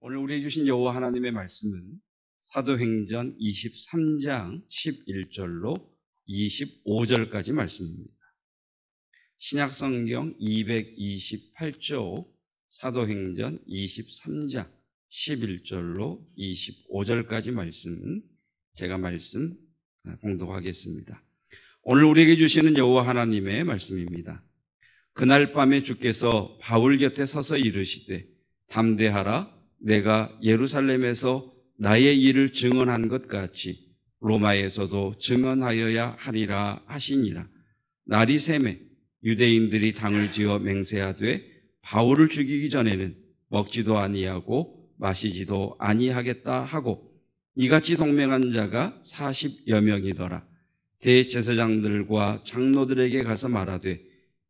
오늘 우리에게 주신 여호와 하나님의 말씀은 사도행전 23장 11절로 25절까지 말씀입니다. 신약성경 228쪽 사도행전 23장 11절로 25절까지 말씀, 제가 말씀 봉독하겠습니다. 오늘 우리에게 주시는 여호와 하나님의 말씀입니다. 그날 밤에 주께서 바울 곁에 서서 이르시되 담대하라. 내가 예루살렘에서 나의 일을 증언한 것 같이 로마에서도 증언하여야 하리라 하시니라. 날이 새매 유대인들이 당을 지어 맹세하되 바울을 죽이기 전에는 먹지도 아니하고 마시지도 아니하겠다 하고 이같이 동맹한 자가 40여 명이더라. 대제사장들과 장로들에게 가서 말하되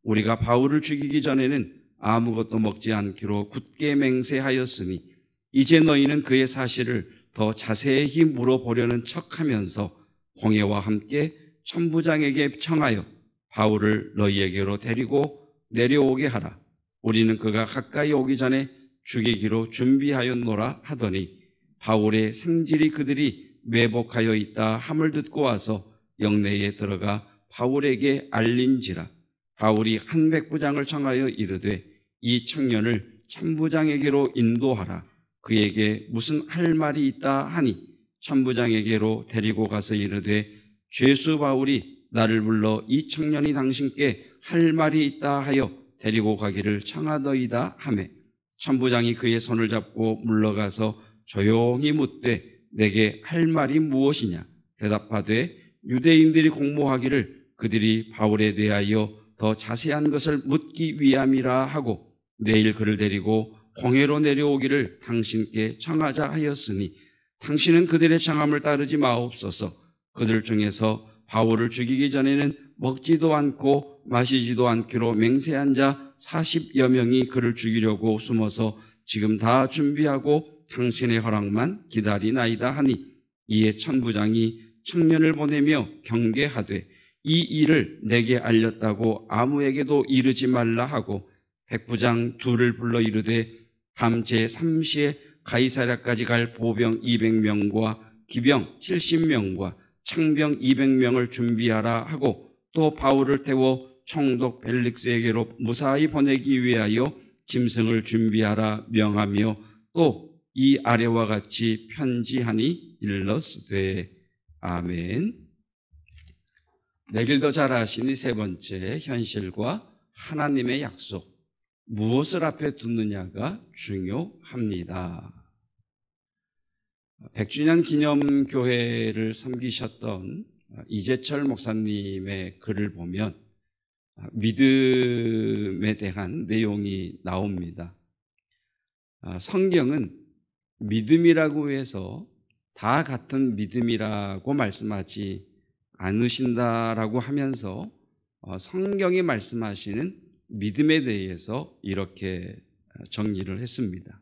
우리가 바울을 죽이기 전에는 아무것도 먹지 않기로 굳게 맹세하였으니 이제 너희는 그의 사실을 더 자세히 물어보려는 척하면서 공회와 함께 천부장에게 청하여 바울을 너희에게로 데리고 내려오게 하라. 우리는 그가 가까이 오기 전에 죽이기로 준비하였노라 하더니 바울의 생질이 그들이 매복하여 있다 함을 듣고 와서 영내에 들어가 바울에게 알린지라. 바울이 한 백부장을 청하여 이르되 이 청년을 천부장에게로 인도하라. 그에게 무슨 할 말이 있다 하니 천부장에게로 데리고 가서 이르되 죄수 바울이 나를 불러 이 청년이 당신께 할 말이 있다 하여 데리고 가기를 청하더이다 하매 천부장이 그의 손을 잡고 물러가서 조용히 묻되 내게 할 말이 무엇이냐. 대답하되 유대인들이 공모하기를 그들이 바울에 대하여 더 자세한 것을 묻기 위함이라 하고 내일 그를 데리고 공회로 내려오기를 당신께 청하자 하였으니 당신은 그들의 청함을 따르지 마옵소서. 그들 중에서 바울을 죽이기 전에는 먹지도 않고 마시지도 않기로 맹세한 자 40여 명이 그를 죽이려고 숨어서 지금 다 준비하고 당신의 허락만 기다리나이다 하니 이에 천부장이 청년을 보내며 경계하되 이 일을 내게 알렸다고 아무에게도 이르지 말라 하고 백부장 둘을 불러 이르되 밤 제3시에 가이사랴까지 갈 보병 200명과 기병 70명과 창병 200명을 준비하라 하고 또 바울을 태워 총독 벨릭스에게로 무사히 보내기 위하여 짐승을 준비하라 명하며 또 이 아래와 같이 편지하니 일렀으되. 아멘. 내길 더 잘 아시니 세 번째, 현실과 하나님의 약속. 무엇을 앞에 두느냐가 중요합니다. 100주년 기념교회를 섬기셨던 이재철 목사님의 글을 보면 믿음에 대한 내용이 나옵니다. 성경은 믿음이라고 해서 다 같은 믿음이라고 말씀하지 않으신다라고 하면서 성경이 말씀하시는 믿음에 대해서 이렇게 정리를 했습니다.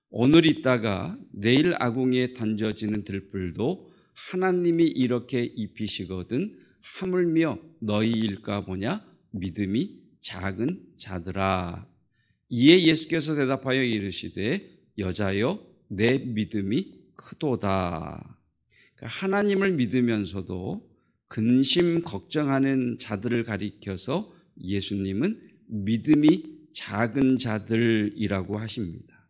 오늘 있다가 내일 아궁이에 던져지는 들불도 하나님이 이렇게 입히시거든 하물며 너희일까 보냐 믿음이 작은 자들아. 이에 예수께서 대답하여 이르시되 여자여 내 믿음이 크도다. 그러니까 하나님을 믿으면서도 근심 걱정하는 자들을 가리켜서 예수님은 믿음이 작은 자들이라고 하십니다.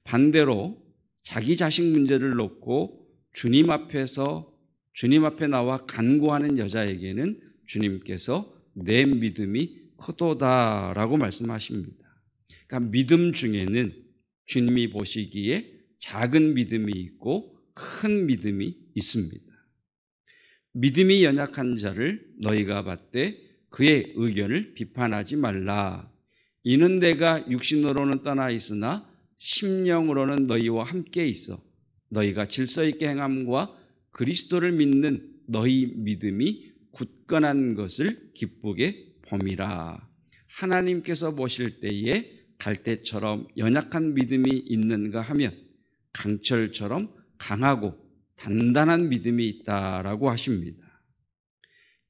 반대로 자기 자식 문제를 놓고 주님 앞에 나와 간구하는 여자에게는 주님께서 내 믿음이 크도다라고 말씀하십니다. 그러니까 믿음 중에는 주님이 보시기에 작은 믿음이 있고 큰 믿음이 있습니다. 믿음이 연약한 자를 너희가 받되 그의 의견을 비판하지 말라. 이는 내가 육신으로는 떠나 있으나 심령으로는 너희와 함께 있어 너희가 질서 있게 행함과 그리스도를 믿는 너희 믿음이 굳건한 것을 기쁘게 봄이라. 하나님께서 보실 때에 갈대처럼 연약한 믿음이 있는가 하면 강철처럼 강하고 단단한 믿음이 있다라고 하십니다.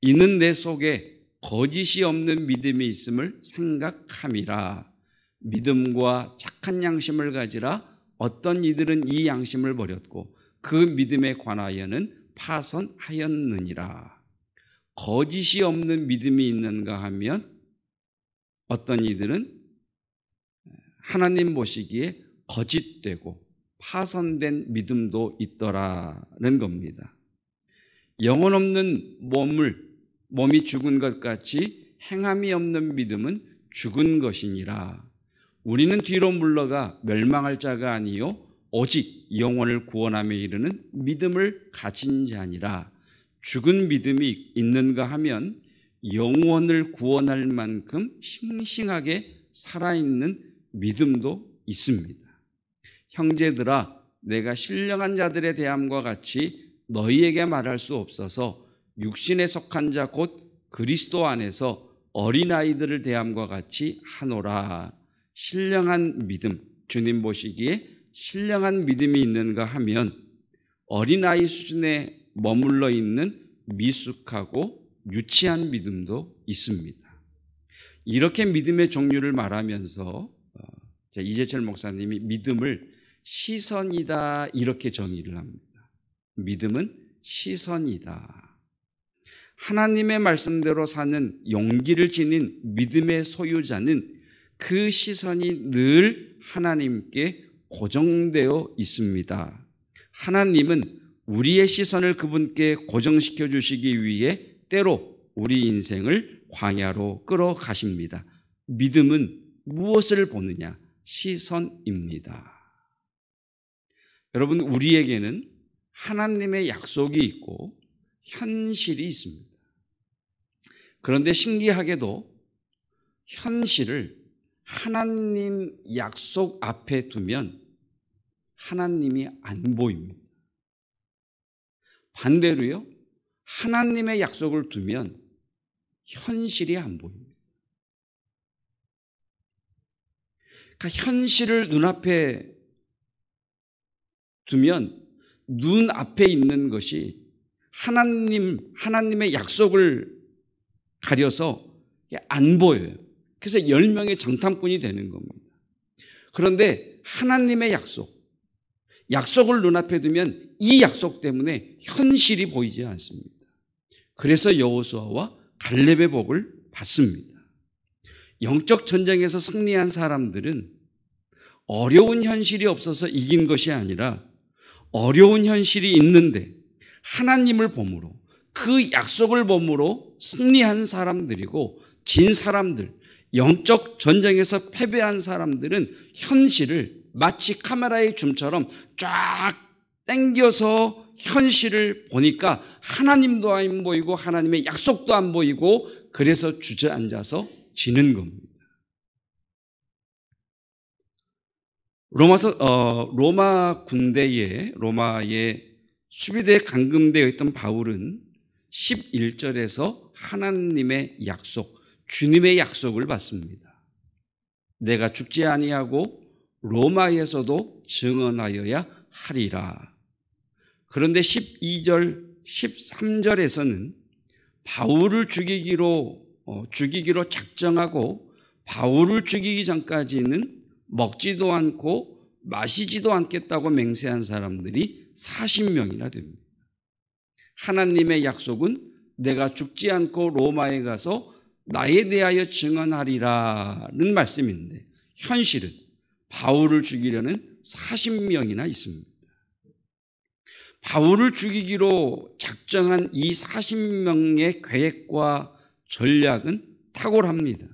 이는 내 속에 거짓이 없는 믿음이 있음을 생각함이라. 믿음과 착한 양심을 가지라. 어떤 이들은 이 양심을 버렸고 그 믿음에 관하여는 파선하였느니라. 거짓이 없는 믿음이 있는가 하면 어떤 이들은 하나님 보시기에 거짓되고 파선된 믿음도 있더라는 겁니다. 영혼 없는 몸이 죽은 것 같이 행함이 없는 믿음은 죽은 것이니라. 우리는 뒤로 물러가 멸망할 자가 아니요 오직 영혼을 구원함에 이르는 믿음을 가진 자니라. 죽은 믿음이 있는가 하면 영혼을 구원할 만큼 싱싱하게 살아있는 믿음도 있습니다. 형제들아, 내가 신령한 자들의 대함과 같이 너희에게 말할 수 없어서 육신에 속한 자 곧 그리스도 안에서 어린아이들을 대함과 같이 하노라. 신령한 믿음, 주님 보시기에 신령한 믿음이 있는가 하면 어린아이 수준에 머물러 있는 미숙하고 유치한 믿음도 있습니다. 이렇게 믿음의 종류를 말하면서 이재철 목사님이 믿음을 시선이다 이렇게 정의를 합니다. 믿음은 시선이다. 하나님의 말씀대로 사는 용기를 지닌 믿음의 소유자는 그 시선이 늘 하나님께 고정되어 있습니다. 하나님은 우리의 시선을 그분께 고정시켜 주시기 위해 때로 우리 인생을 광야로 끌어가십니다. 믿음은 무엇을 보느냐? 시선입니다. 여러분, 우리에게는 하나님의 약속이 있고 현실이 있습니다. 그런데 신기하게도 현실을 하나님 약속 앞에 두면 하나님이 안 보입니다. 반대로요, 하나님의 약속을 두면 현실이 안 보입니다. 그러니까 현실을 눈앞에 두면 눈앞에 있는 것이 하나님의 약속을 가려서 안 보여요. 그래서 10명의 정탐꾼이 되는 겁니다. 그런데 하나님의 약속을 눈앞에 두면 이 약속 때문에 현실이 보이지 않습니다. 그래서 여호수아와 갈렙의 복을 받습니다. 영적 전쟁에서 승리한 사람들은 어려운 현실이 없어서 이긴 것이 아니라 어려운 현실이 있는데 하나님을 보므로 그 약속을 보므로 승리한 사람들이고, 진 사람들, 영적 전쟁에서 패배한 사람들은 현실을 마치 카메라의 줌처럼 쫙 당겨서 현실을 보니까 하나님도 안 보이고 하나님의 약속도 안 보이고, 그래서 주저앉아서 지는 겁니다. 로마 군대에, 로마의 수비대에 감금되어 있던 바울은 11절에서 하나님의 약속, 주님의 약속을 받습니다. 내가 죽지 아니하고 로마에서도 증언하여야 하리라. 그런데 12절, 13절에서는 바울을 죽이기로 작정하고 바울을 죽이기 전까지는 먹지도 않고 마시지도 않겠다고 맹세한 사람들이 40명이나 됩니다. 하나님의 약속은 내가 죽지 않고 로마에 가서 나에 대하여 증언하리라는 말씀인데, 현실은 바울을 죽이려는 40명이나 있습니다. 바울을 죽이기로 작정한 이 40명의 계획과 전략은 탁월합니다.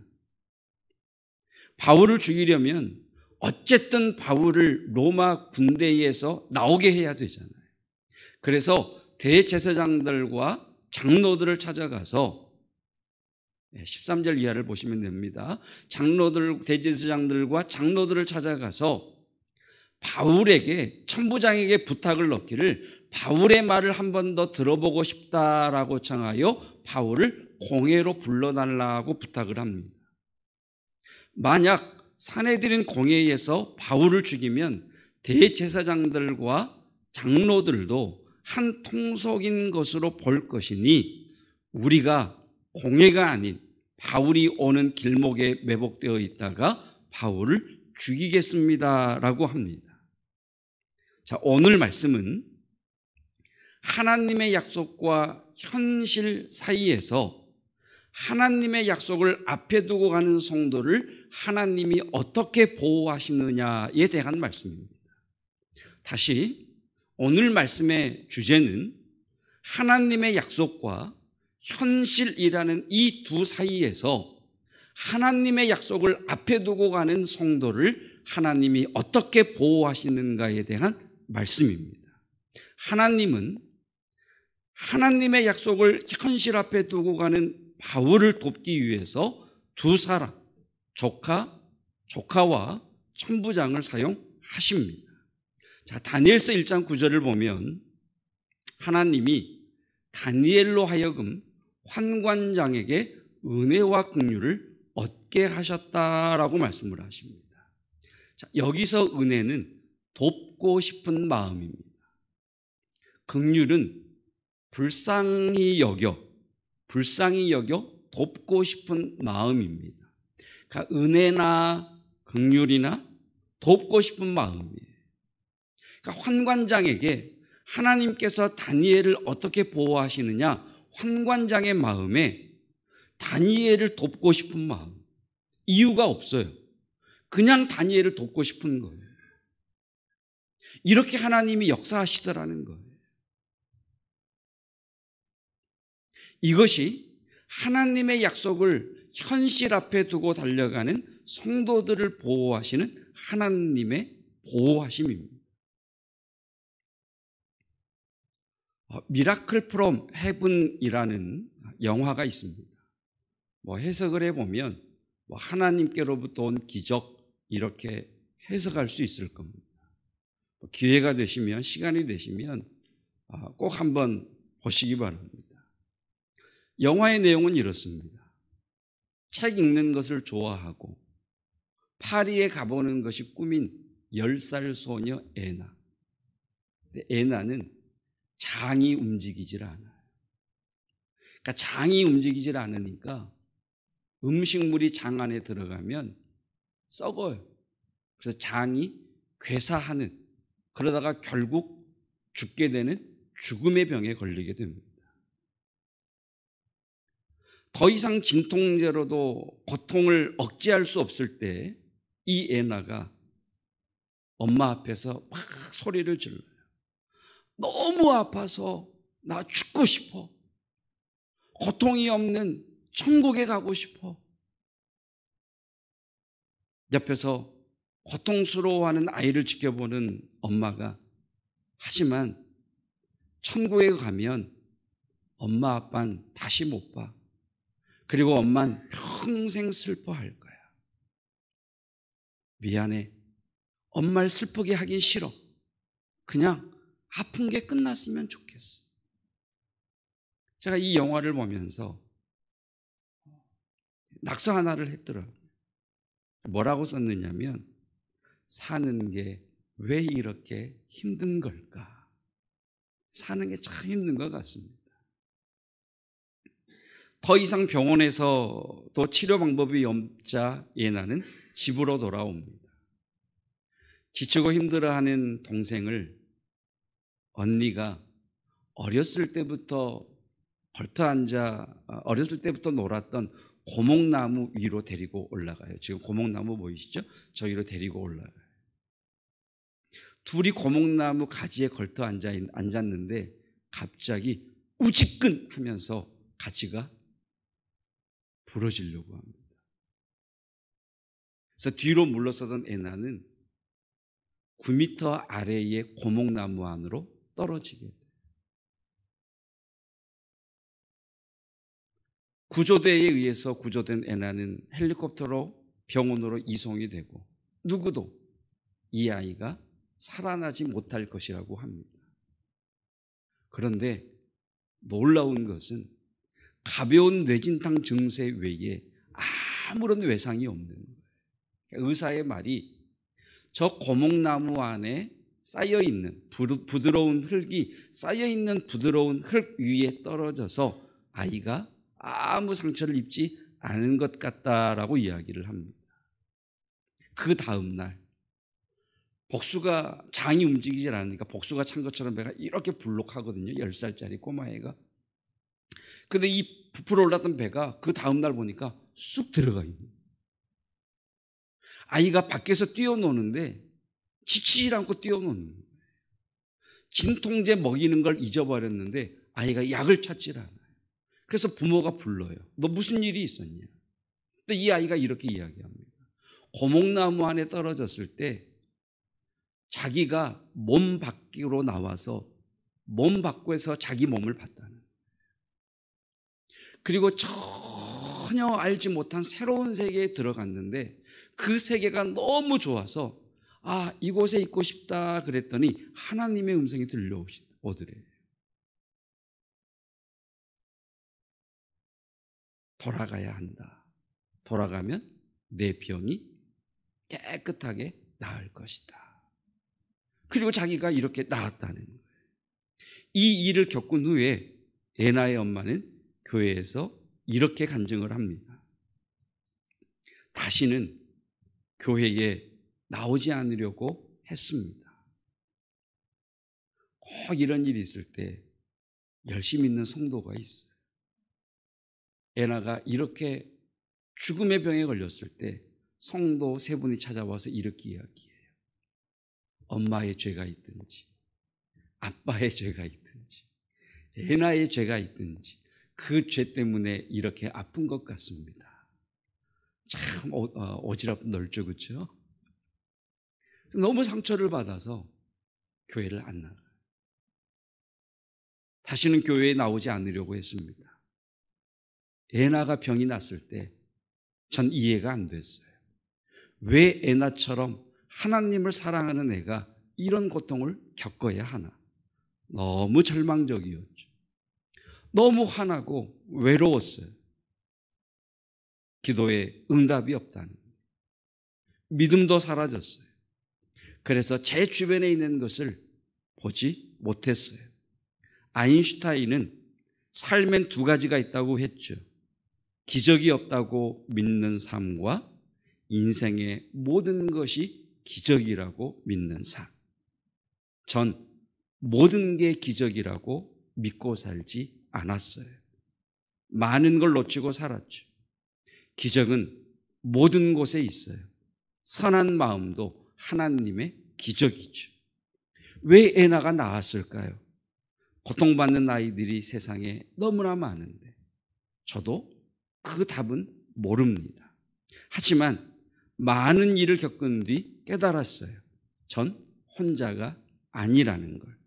바울을 죽이려면 어쨌든 바울을 로마 군대에서 나오게 해야 되잖아요. 그래서 대제사장들과 장로들을 찾아가서 13절 이하를 보시면 됩니다. 대제사장들과 장로들을 찾아가서 바울에게, 천부장에게 부탁을 넣기를 바울의 말을 한 번 더 들어보고 싶다라고 청하여 바울을 공회로 불러달라고 부탁을 합니다. 만약 사내들인 공회에서 바울을 죽이면 대제사장들과 장로들도 한 통속인 것으로 볼 것이니 우리가 공회가 아닌 바울이 오는 길목에 매복되어 있다가 바울을 죽이겠습니다라고 합니다. 자, 오늘 말씀은 하나님의 약속과 현실 사이에서 하나님의 약속을 앞에 두고 가는 성도를 하나님이 어떻게 보호하시느냐에 대한 말씀입니다. 다시 오늘 말씀의 주제는 하나님의 약속과 현실이라는 이 두 사이에서 하나님의 약속을 앞에 두고 가는 성도를 하나님이 어떻게 보호하시는가에 대한 말씀입니다. 하나님은 하나님의 약속을 현실 앞에 두고 가는 바울을 돕기 위해서 두 사람, 조카와 천부장을 사용하십니다. 자, 다니엘서 1장 9절을 보면 하나님이 다니엘로 하여금 환관장에게 은혜와 긍휼을 얻게 하셨다라고 말씀을 하십니다. 자, 여기서 은혜는 돕고 싶은 마음입니다. 긍휼은 불쌍히 여겨 돕고 싶은 마음입니다. 그러니까 은혜나 긍휼이나 돕고 싶은 마음이에요. 그러니까 환관장에게 하나님께서 다니엘을 어떻게 보호하시느냐, 환관장의 마음에 다니엘을 돕고 싶은 마음, 이유가 없어요. 그냥 다니엘을 돕고 싶은 거예요. 이렇게 하나님이 역사하시더라는 거예요. 이것이 하나님의 약속을 현실 앞에 두고 달려가는 성도들을 보호하시는 하나님의 보호하심입니다. 미라클 프롬 헤븐이라는 영화가 있습니다. 해석을 해보면 하나님께로부터 온 기적 이렇게 해석할 수 있을 겁니다. 기회가 되시면, 시간이 되시면 꼭 한번 보시기 바랍니다. 영화의 내용은 이렇습니다. 책 읽는 것을 좋아하고 파리에 가보는 것이 꿈인 10살 소녀 애나. 애나는 장이 움직이질 않아요. 그러니까 장이 움직이질 않으니까 음식물이 장 안에 들어가면 썩어요. 그래서 장이 괴사하는, 그러다가 결국 죽게 되는 죽음의 병에 걸리게 됩니다. 더 이상 진통제로도 고통을 억제할 수 없을 때 이 애나가 엄마 앞에서 막 소리를 질러요. 너무 아파서 나 죽고 싶어. 고통이 없는 천국에 가고 싶어. 옆에서 고통스러워하는 아이를 지켜보는 엄마가, 하지만 천국에 가면 엄마 아빠는 다시 못 봐. 그리고 엄마는 평생 슬퍼할 거야. 미안해. 엄마를 슬프게 하긴 싫어. 그냥 아픈 게 끝났으면 좋겠어. 제가 이 영화를 보면서 낙서 하나를 했더라고요. 뭐라고 썼느냐면, 사는 게 왜 이렇게 힘든 걸까? 사는 게 참 힘든 것 같습니다. 더 이상 병원에서도 치료 방법이 없자 예나는 집으로 돌아옵니다. 지치고 힘들어하는 동생을 언니가 어렸을 때부터 놀았던 고목나무 위로 데리고 올라가요. 지금 고목나무 보이시죠? 저 위로 데리고 올라가요. 둘이 고목나무 가지에 걸터 앉았는데 갑자기 우지끈 하면서 가지가 부러지려고 합니다. 그래서 뒤로 물러서던 애나는 9m 아래의 고목나무 안으로 떨어지게 돼요. 구조대에 의해서 구조된 애나는 헬리콥터로 병원으로 이송이 되고 누구도 이 아이가 살아나지 못할 것이라고 합니다. 그런데 놀라운 것은 가벼운 뇌진탕 증세 외에 아무런 외상이 없는 거예요. 의사의 말이 저 고목나무 안에 쌓여있는 부드러운 흙이 쌓여있는 부드러운 흙 위에 떨어져서 아이가 아무 상처를 입지 않은 것 같다라고 이야기를 합니다. 그 다음 날 복수가 장이 움직이질 않으니까 복수가 찬 것처럼 배가 이렇게 불룩하거든요. 10살짜리 꼬마애가. 근데 이 부풀어 올랐던 배가 그 다음날 보니까 쑥 들어가 있는 거예요. 아이가 밖에서 뛰어노는데 지치질 않고 뛰어노는 거예요. 진통제 먹이는 걸 잊어버렸는데 아이가 약을 찾질 않아요. 그래서 부모가 불러요. 너 무슨 일이 있었냐? 근데 이 아이가 이렇게 이야기합니다. 고목나무 안에 떨어졌을 때 자기가 몸 밖으로 나와서 몸 밖에서 자기 몸을 봤다는 거예요. 그리고 전혀 알지 못한 새로운 세계에 들어갔는데 그 세계가 너무 좋아서 이곳에 있고 싶다 그랬더니 하나님의 음성이 들려오더래요. 돌아가야 한다. 돌아가면 내 병이 깨끗하게 나을 것이다. 그리고 자기가 이렇게 나았다는 거예요. 이 일을 겪은 후에 애나의 엄마는 교회에서 이렇게 간증을 합니다. 다시는 교회에 나오지 않으려고 했습니다. 꼭 이런 일이 있을 때 열심히 있는 성도가 있어요. 애나가 이렇게 죽음의 병에 걸렸을 때 성도 3분이 찾아와서 이렇게 이야기해요. 엄마의 죄가 있든지 아빠의 죄가 있든지 애나의 죄가 있든지 그 죄 때문에 이렇게 아픈 것 같습니다. 참 어지럽고 넓죠, 그렇죠? 너무 상처를 받아서 교회를 안 나가요. 다시는 교회에 나오지 않으려고 했습니다. 애나가 병이 났을 때 전 이해가 안 됐어요. 왜 애나처럼 하나님을 사랑하는 애가 이런 고통을 겪어야 하나? 너무 절망적이었죠. 너무 화나고 외로웠어요. 기도에 응답이 없다는 거예요. 믿음도 사라졌어요. 그래서 제 주변에 있는 것을 보지 못했어요. 아인슈타인은 삶엔 2가지가 있다고 했죠. 기적이 없다고 믿는 삶과 인생의 모든 것이 기적이라고 믿는 삶. 전 모든 게 기적이라고 믿고 살지 않았어요. 많은 걸 놓치고 살았죠. 기적은 모든 곳에 있어요. 선한 마음도 하나님의 기적이죠. 왜 애나가 나았을까요? 고통받는 아이들이 세상에 너무나 많은데 저도 그 답은 모릅니다. 하지만 많은 일을 겪은 뒤 깨달았어요. 전 혼자가 아니라는 걸.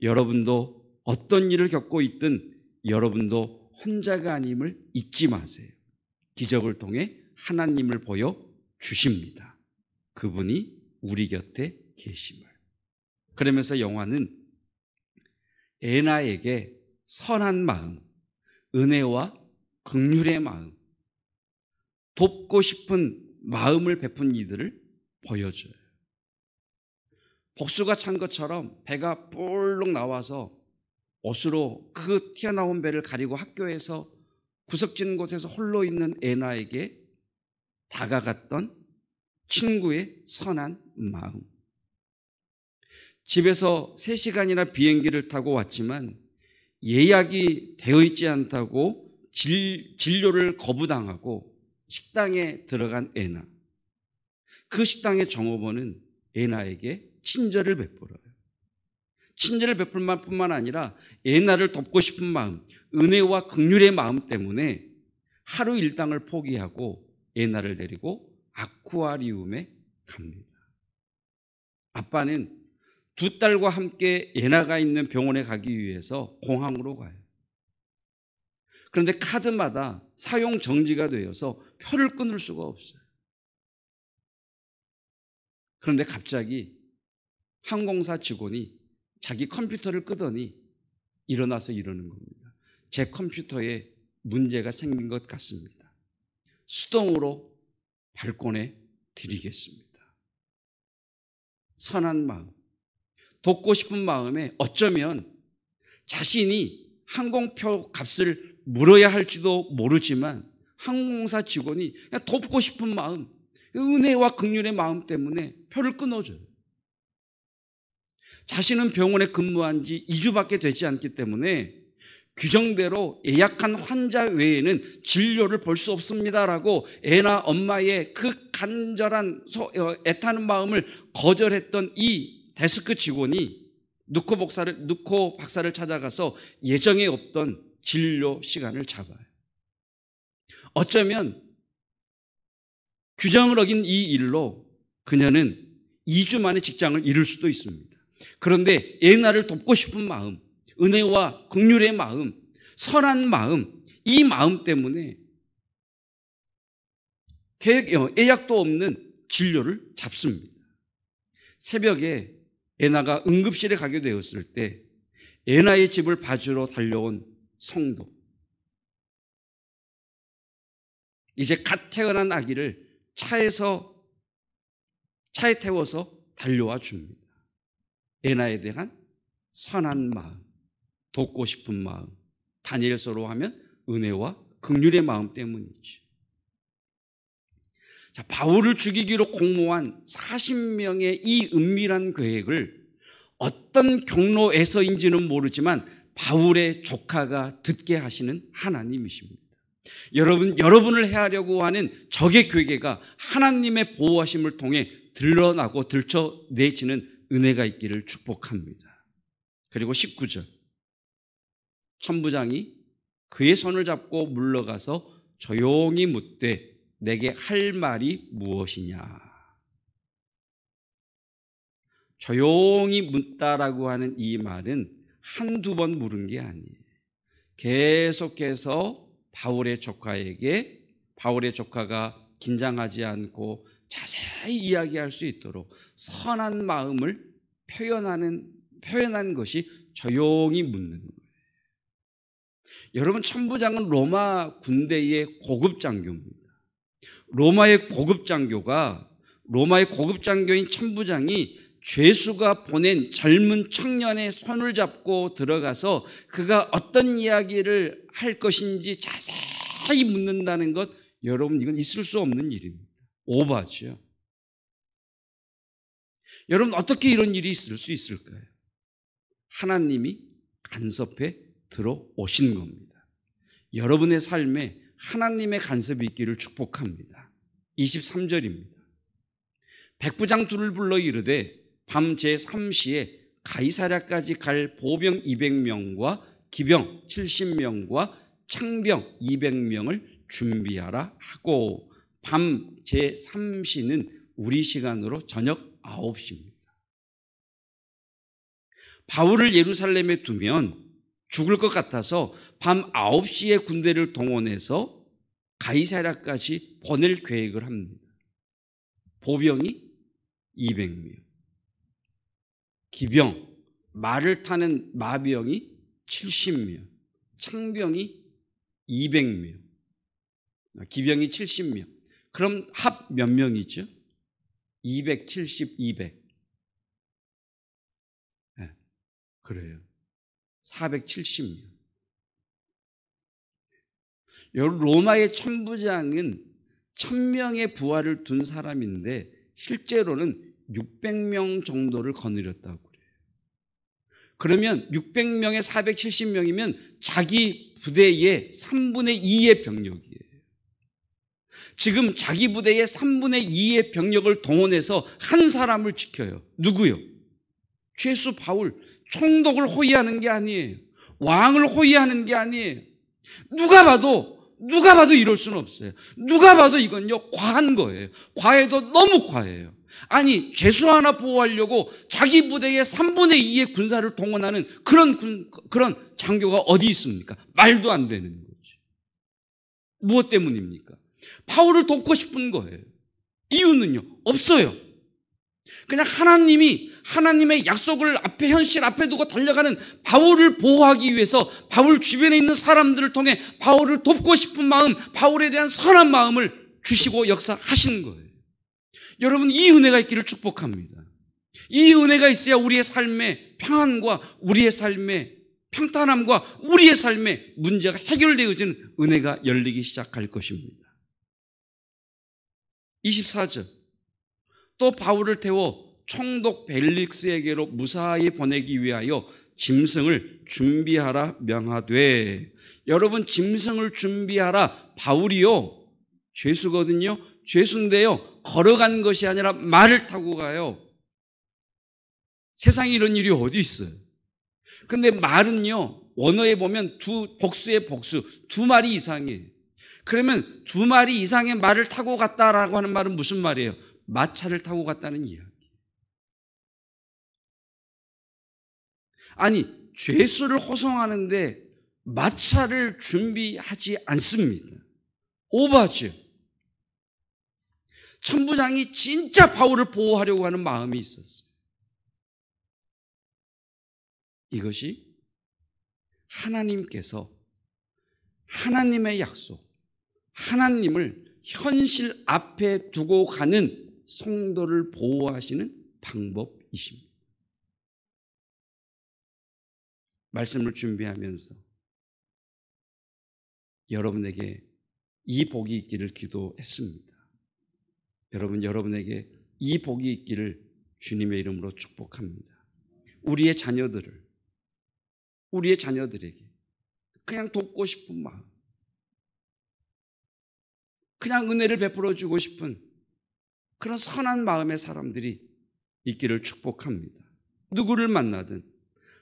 여러분도 어떤 일을 겪고 있든 여러분도 혼자가 아님을 잊지 마세요. 기적을 통해 하나님을 보여주십니다. 그분이 우리 곁에 계심을. 그러면서 영화는 애나에게 선한 마음, 은혜와 긍휼의 마음, 돕고 싶은 마음을 베푼 이들을 보여줘요. 복수가 찬 것처럼 배가 뿔룩 나와서 옷으로 그 튀어나온 배를 가리고 학교에서 구석진 곳에서 홀로 있는 애나에게 다가갔던 친구의 선한 마음. 집에서 3시간이나 비행기를 타고 왔지만 예약이 되어 있지 않다고 진료를 거부당하고 식당에 들어간 애나. 그 식당의 종업원은 애나에게 친절을 베풀어요. 친절을 베풀 뿐만 아니라 애나를 돕고 싶은 마음, 은혜와 긍휼의 마음 때문에 하루 일당을 포기하고 애나를 데리고 아쿠아리움에 갑니다. 아빠는 2딸과 함께 애나가 있는 병원에 가기 위해서 공항으로 가요. 그런데 카드마다 사용 정지가 되어서 표를 끊을 수가 없어요. 그런데 갑자기 항공사 직원이 자기 컴퓨터를 끄더니 일어나서 이러는 겁니다. 제 컴퓨터에 문제가 생긴 것 같습니다. 수동으로 발권해 드리겠습니다. 선한 마음, 돕고 싶은 마음에 어쩌면 자신이 항공표 값을 물어야 할지도 모르지만 항공사 직원이 그냥 돕고 싶은 마음, 은혜와 긍휼의 마음 때문에 표를 끊어줘요. 자신은 병원에 근무한 지 2주밖에 되지 않기 때문에 규정대로 예약한 환자 외에는 진료를 볼 수 없습니다라고 애나 엄마의 그 간절한 애타는 마음을 거절했던 이 데스크 직원이 누코 박사를 찾아가서 예정에 없던 진료 시간을 잡아요. 어쩌면 규정을 어긴 이 일로 그녀는 2주 만에 직장을 잃을 수도 있습니다. 그런데 애나를 돕고 싶은 마음, 은혜와 긍휼의 마음, 선한 마음, 이 마음 때문에 예약도 없는 진료를 잡습니다. 새벽에 애나가 응급실에 가게 되었을 때 애나의 집을 봐주러 달려온 성도, 이제 갓 태어난 아기를 차에 태워서 달려와 줍니다. 애나에 대한 선한 마음, 돕고 싶은 마음, 다니엘서로 하면 은혜와 긍휼의 마음 때문이죠. 자, 바울을 죽이기로 공모한 40명의 이 은밀한 계획을 어떤 경로에서인지는 모르지만 바울의 조카가 듣게 하시는 하나님이십니다. 여러분을 해하려고 하는 적의 괴계가 하나님의 보호하심을 통해 드러나고 들춰내지는 은혜가 있기를 축복합니다. 그리고 19절, 천부장이 그의 손을 잡고 물러가서 조용히 묻되 내게 할 말이 무엇이냐. 조용히 묻다라고 하는 이 말은 한두 번 물은 게 아니에요. 계속해서 바울의 조카가 긴장하지 않고 자세히 이야기할 수 있도록 선한 마음을 표현한 것이 조용히 묻는 거예요. 여러분, 천부장은 로마 군대의 고급 장교입니다. 로마의 고급 장교인 천부장이 죄수가 보낸 젊은 청년의 손을 잡고 들어가서 그가 어떤 이야기를 할 것인지 자세히 묻는다는 것, 여러분, 이건 있을 수 없는 일입니다. 오바죠. 여러분, 어떻게 이런 일이 있을 수 있을까요? 하나님이 간섭해 들어오신 겁니다. 여러분의 삶에 하나님의 간섭이 있기를 축복합니다. 23절입니다. 백부장 둘을 불러 이르되 밤 제3시에 가이사랴까지 갈 보병 200명과 기병 70명과 창병 200명을 준비하라 하고, 밤 제3시는 우리 시간으로 저녁 9시입니다. 바울을 예루살렘에 두면 죽을 것 같아서 밤 9시에 군대를 동원해서 가이사랴까지 보낼 계획을 합니다. 보병이 200명, 기병, 말을 타는 마병이 70명, 창병이 200명, 기병이 70명. 그럼 합 몇 명이죠? 270, 200. 네, 그래요. 470명. 로마의 천부장은 1000명의 부하를 둔 사람인데 실제로는 600명 정도를 거느렸다고 그래요. 그러면 600명에 470명이면 자기 부대의 3분의 2의 병력이에요. 지금 자기 부대의 3분의 2의 병력을 동원해서 한 사람을 지켜요. 누구요? 죄수 바울. 총독을 호위하는 게 아니에요. 왕을 호위하는 게 아니에요. 누가 봐도 이럴 수는 없어요. 누가 봐도 이건요, 과한 거예요. 과해도 너무 과해요. 아니, 죄수 하나 보호하려고 자기 부대의 3분의 2의 군사를 동원하는 그런 장교가 어디 있습니까? 말도 안 되는 거죠. 무엇 때문입니까? 바울을 돕고 싶은 거예요. 이유는요, 없어요. 그냥 하나님의 약속을 현실 앞에 두고 달려가는 바울을 보호하기 위해서 바울 주변에 있는 사람들을 통해 바울을 돕고 싶은 마음, 바울에 대한 선한 마음을 주시고 역사하시는 거예요. 여러분, 이 은혜가 있기를 축복합니다. 이 은혜가 있어야 우리의 삶의 평안과 우리의 삶의 평탄함과 우리의 삶의 문제가 해결되어지는 은혜가 열리기 시작할 것입니다. 24절, 또 바울을 태워 총독 벨릭스에게로 무사히 보내기 위하여 짐승을 준비하라 명하되. 여러분, 짐승을 준비하라. 바울이요, 죄수거든요. 죄수인데요, 걸어간 것이 아니라 말을 타고 가요. 세상에 이런 일이 어디 있어요? 근데 말은요, 원어에 보면 복수의 복수, 두 마리 이상이에요. 그러면 두 마리 이상의 말을 타고 갔다라고 하는 말은 무슨 말이에요? 마차를 타고 갔다는 이야기. 아니, 죄수를 호송하는데 마차를 준비하지 않습니다. 오버하죠. 천부장이 진짜 바울을 보호하려고 하는 마음이 있었어요. 이것이 하나님께서 하나님의 약속, 하나님을 현실 앞에 두고 가는 성도를 보호하시는 방법이십니다. 말씀을 준비하면서 여러분에게 이 복이 있기를 기도했습니다. 여러분에게 이 복이 있기를 주님의 이름으로 축복합니다. 우리의 자녀들에게 그냥 돕고 싶은 마음, 그냥 은혜를 베풀어 주고 싶은 그런 선한 마음의 사람들이 있기를 축복합니다. 누구를 만나든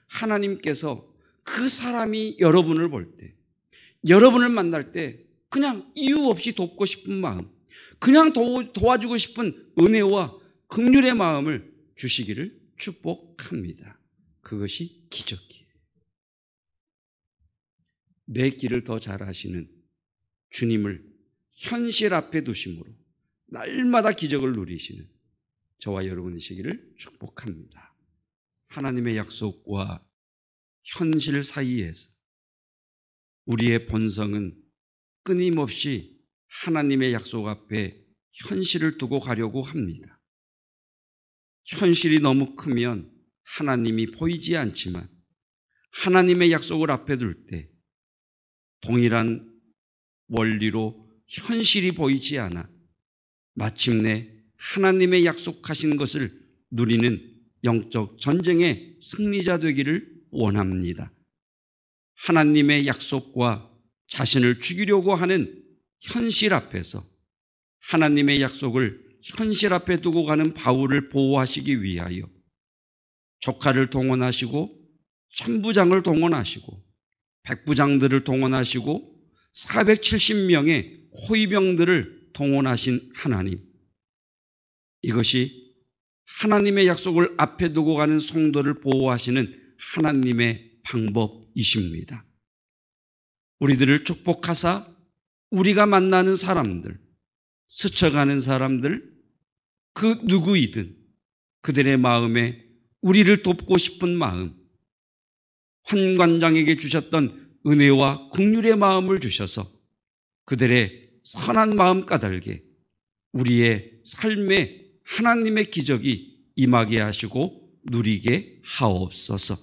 하나님께서 그 사람이 여러분을 볼 때, 여러분을 만날 때 그냥 이유 없이 돕고 싶은 마음, 그냥 도와주고 싶은 은혜와 긍휼의 마음을 주시기를 축복합니다. 그것이 기적이에요. 내 길을 더 잘 아시는 주님을 현실 앞에 두심으로 날마다 기적을 누리시는 저와 여러분이시기를 축복합니다. 하나님의 약속과 현실 사이에서 우리의 본성은 끊임없이 하나님의 약속 앞에 현실을 두고 가려고 합니다. 현실이 너무 크면 하나님이 보이지 않지만 하나님의 약속을 앞에 둘 때 동일한 원리로 현실이 보이지 않아 마침내 하나님의 약속하신 것을 누리는 영적 전쟁의 승리자 되기를 원합니다. 하나님의 약속과 자신을 죽이려고 하는 현실 앞에서 하나님의 약속을 현실 앞에 두고 가는 바울을 보호하시기 위하여 조카를 동원하시고 천부장을 동원하시고 백부장들을 동원하시고 470명의 호위병들을 동원하신 하나님, 이것이 하나님의 약속을 앞에 두고 가는 성도를 보호하시는 하나님의 방법이십니다. 우리들을 축복하사 우리가 만나는 사람들, 스쳐가는 사람들, 그 누구이든 그들의 마음에 우리를 돕고 싶은 마음, 환관장에게 주셨던 은혜와 긍휼의 마음을 주셔서 그들의 선한 마음 까닭에 우리의 삶에 하나님의 기적이 임하게 하시고 누리게 하옵소서.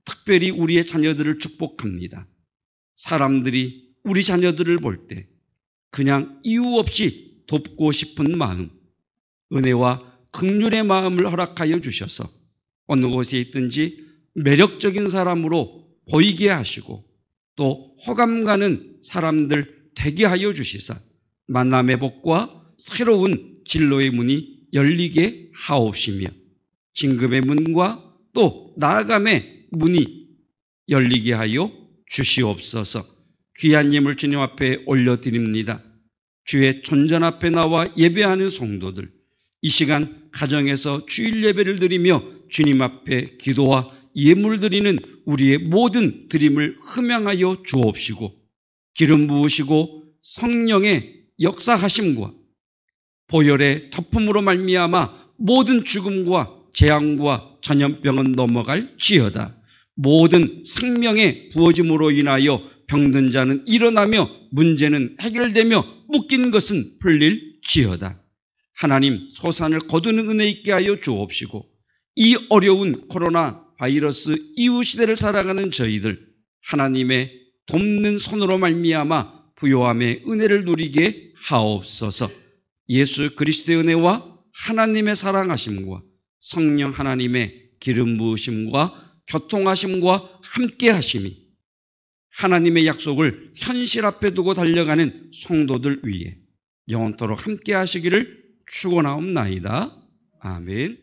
특별히 우리의 자녀들을 축복합니다. 사람들이 우리 자녀들을 볼 때 그냥 이유 없이 돕고 싶은 마음, 은혜와 긍휼의 마음을 허락하여 주셔서 어느 곳에 있든지 매력적인 사람으로 보이게 하시고 또 호감 가는 사람들 되게 하여 주시사 만남의 복과 새로운 진로의 문이 열리게 하옵시며 진급의 문과 또 나아감의 문이 열리게 하여 주시옵소서. 귀한 예물 주님 앞에 올려드립니다. 주의 존전 앞에 나와 예배하는 성도들, 이 시간 가정에서 주일 예배를 드리며 주님 앞에 기도와 예물 드리는 우리의 모든 드림을 흠양하여 주옵시고 기름 부으시고 성령의 역사하심과 보혈의 덮음으로 말미암아 모든 죽음과 재앙과 전염병은 넘어갈지어다. 모든 생명의 부어짐으로 인하여 병든 자는 일어나며 문제는 해결되며 묶인 것은 풀릴지어다. 하나님, 소산을 거두는 은혜 있게 하여 주옵시고 이 어려운 코로나 바이러스 이후 시대를 살아가는 저희들 하나님의 돕는 손으로 말미암아 부요함의 은혜를 누리게 하옵소서. 예수 그리스도의 은혜와 하나님의 사랑하심과 성령 하나님의 기름 부으심과 교통하심과 함께 하심이 하나님의 약속을 현실 앞에 두고 달려가는 성도들 위해 영원토록 함께 하시기를 축원하옵나이다. 아멘.